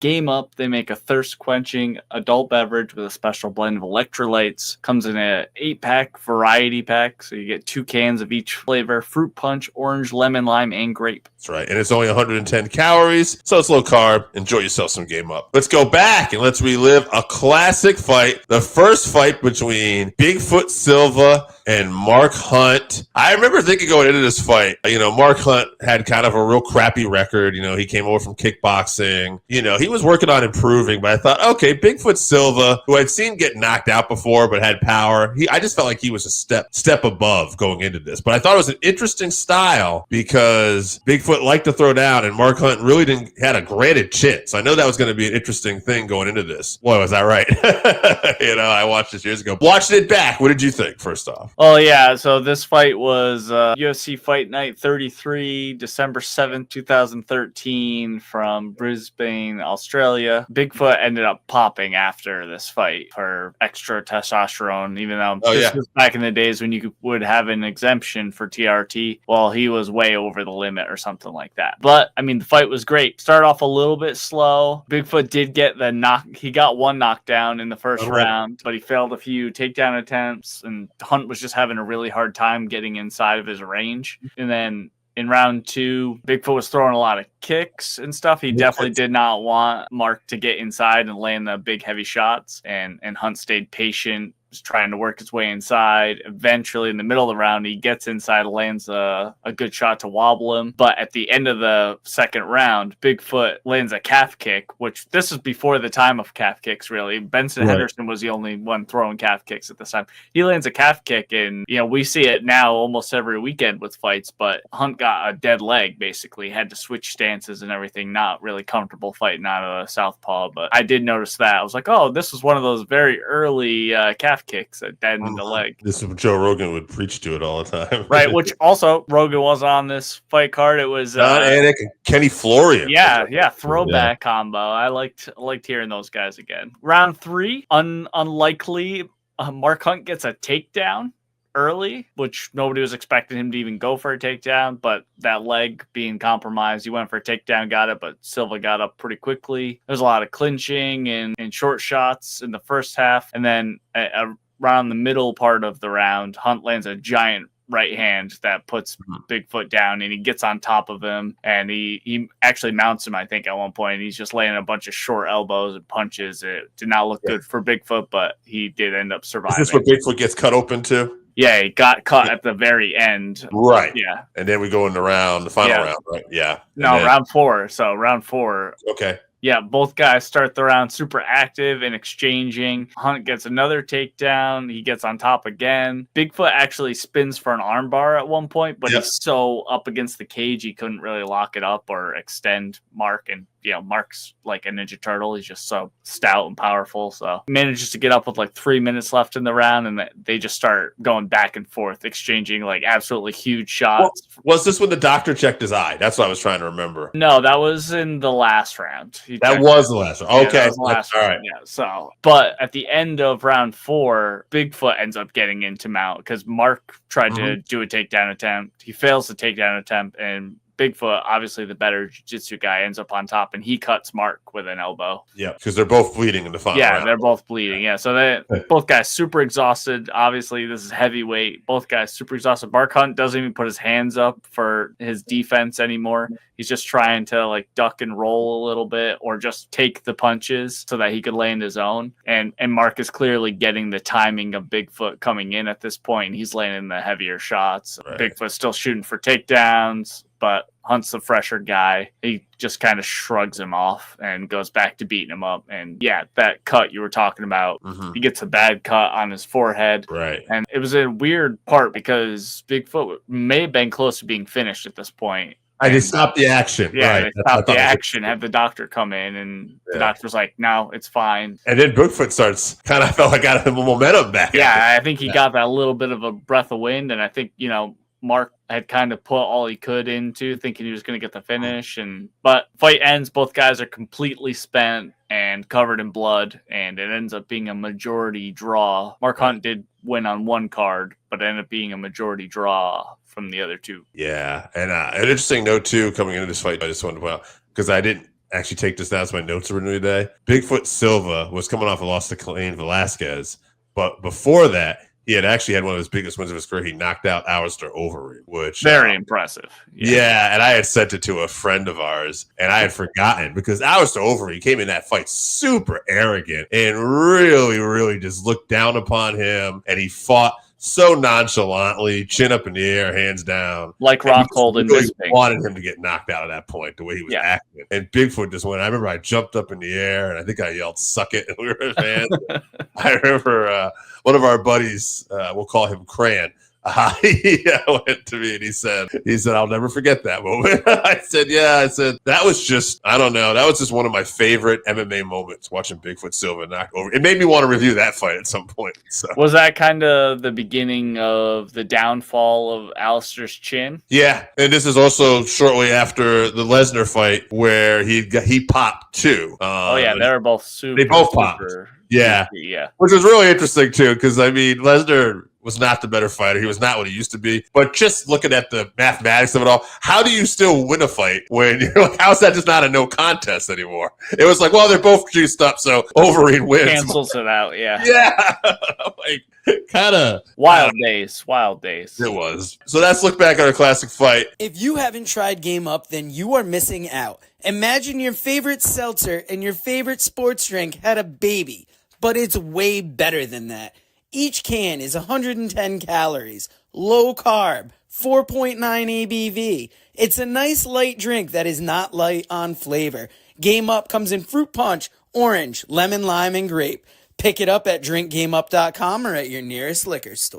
Game Up, they make a thirst-quenching adult beverage with a special blend of electrolytes. Comes in a 8-pack variety pack, so you get 2 cans of each flavor: fruit punch, orange, lemon, lime, and grape. That's right. And it's only 110 calories, so it's low carb. Enjoy yourself some Game Up. Let's go back and let's relive a classic fight. The first fight between Bigfoot Silva and Mark Hunt. I remember thinking going into this fight, Mark Hunt had kind of a real crappy record. He came over from kickboxing. He was working on improving, but I thought, okay, Bigfoot Silva, who I'd seen get knocked out before but had power, I just felt like he was a step above going into this. But I thought it was an interesting style because Bigfoot liked to throw down, and Mark Hunt really had a granted chin. So I know that was going to be an interesting thing going into this. Boy, was I right. I watched this years ago. Watching it back, what did you think, first off? Oh, yeah. So this fight was UFC Fight Night 33, December 7th, 2013, from Brisbane, Australia. Bigfoot ended up popping after this fight for extra testosterone, even though this was back in the days when you would have an exemption for TRT. Well, he was way over the limit or something like that. But, the fight was great. Started off a little bit slow. Bigfoot did get he got one knockdown in the first round, but he failed a few takedown attempts, and Hunt was just having a really hard time getting inside of his range. And then in round 2, Bigfoot was throwing a lot of kicks and stuff. He definitely did not want Mark to get inside and land the big heavy shots, and Hunt stayed patient, was trying to work his way inside. Eventually, in the middle of the round, he gets inside, lands a good shot to wobble him. But at the end of the second round, Bigfoot lands a calf kick, which this is before the time of calf kicks, really. Benson Henderson was the only one throwing calf kicks at this time. He lands a calf kick, and, we see it now almost every weekend with fights, but Hunt got a dead leg, basically. Had to switch stances and everything. Not really comfortable fighting out of a southpaw, but I did notice that. I was like, oh, this was one of those very early calf kicks that dead in the leg. This is Joe Rogan would preach to it all the time. Right, which also Rogan was on this fight card. It was John Anik and Kenny Florian. Yeah, throwback combo. I liked hearing those guys again. Round 3, unlikely, Mark Hunt gets a takedown early, which nobody was expecting him to even go for a takedown, but that leg being compromised, he went for a takedown, got it, but Silva got up pretty quickly. There's a lot of clinching and short shots in the first half, and then around the middle part of the round, Hunt lands a giant right hand that puts Bigfoot down, and he gets on top of him, and he actually mounts him, I think, at one point. He's just laying a bunch of short elbows and punches. It did not look good for Bigfoot, but he did end up surviving. Is this where Bigfoot gets cut open too? Yeah, he got cut at the very end. Right. Yeah. And then we go in the final round, right? Yeah. Round 4. So round 4. Okay. Yeah, both guys start the round super active and exchanging. Hunt gets another takedown. He gets on top again. Bigfoot actually spins for an armbar at one point, but he's so up against the cage, he couldn't really lock it up or extend Mark. And, Mark's like a Ninja Turtle. He's just so stout and powerful. So he manages to get up with like 3 minutes left in the round, and they just start going back and forth, exchanging like absolutely huge shots. Well, was this when the doctor checked his eye? That's what I was trying to remember. No, that was in the last round. That was the last round. Okay. Yeah, all right. Yeah. So, but at the end of round 4, Bigfoot ends up getting into mount because Mark tried to do a takedown attempt. He fails the takedown attempt, and Bigfoot, obviously the better jiu-jitsu guy, ends up on top, and he cuts Mark with an elbow. Yeah, because they're both bleeding in the final round. Yeah, they're both bleeding. Yeah, so both guys super exhausted. Obviously, this is heavyweight. Both guys super exhausted. Mark Hunt doesn't even put his hands up for his defense anymore. He's just trying to like duck and roll a little bit or just take the punches so that he could land his own. And Mark is clearly getting the timing of Bigfoot coming in at this point. He's landing the heavier shots. Right. Bigfoot's still shooting for takedowns, but Hunt's the fresher guy. He just kind of shrugs him off and goes back to beating him up. And yeah, that cut you were talking about, he gets a bad cut on his forehead. Right. And it was a weird part because Bigfoot may have been close to being finished at this point. They stopped the action. Yeah, right. They stopped the action, had the doctor come in, and the doctor's like, no, it's fine. And then Bigfoot starts kind of felt like got the momentum back. Yeah, I think he got that little bit of a breath of wind, and I think, Mark had kind of put all he could into thinking he was going to get the finish. But fight ends, both guys are completely spent and covered in blood, and it ends up being a majority draw. Mark Hunt did win on one card, but it ended up being a majority draw from the other two. Yeah, and an interesting note too coming into this fight, I just wanted to point out, because I didn't actually take this down as my notes originally today. Bigfoot Silva was coming off a loss to Cain Velasquez, but before that, he had actually had one of his biggest wins of his career. He knocked out Alistair Overeem, which very impressive. Yeah, and I had sent it to a friend of ours, and I had forgotten because Alistair Overeem came in that fight super arrogant and really, really just looked down upon him, and he fought so nonchalantly, chin up in the air, hands down. Like Rockhold and really Bisping. Wanted him to get knocked out at that point, the way he was acting. And Bigfoot just went. I remember I jumped up in the air, and I think I yelled, "Suck it!" And we were fans. I remember one of our buddies, we'll call him Cran, he went to me and he said, I'll never forget that moment. I said, that was just, I don't know. That was just one of my favorite MMA moments, watching Bigfoot Silva knock over. It made me want to review that fight at some point. So. Was that kind of the beginning of the downfall of Alistair's chin? Yeah. And this is also shortly after the Lesnar fight where he popped too. They were both super. They both popped. Yeah. Which was really interesting too, because I mean, Lesnar was not the better fighter. He was not what he used to be. But just looking at the mathematics of it all, how do you still win a fight when you're like, how's that just not a no contest anymore? It was like, well, they're both juiced up, so Overeem wins. Cancels it out, yeah. Yeah. Like, kind of. Wild days. It was. So let's look back at our classic fight. If you haven't tried Game Up, then you are missing out. Imagine your favorite seltzer and your favorite sports drink had a baby, but it's way better than that. Each can is 110 calories, low carb, 4.9 ABV. It's a nice light drink that is not light on flavor. Game Up comes in fruit punch, orange, lemon, lime, and grape. Pick it up at drinkgameup.com or at your nearest liquor store.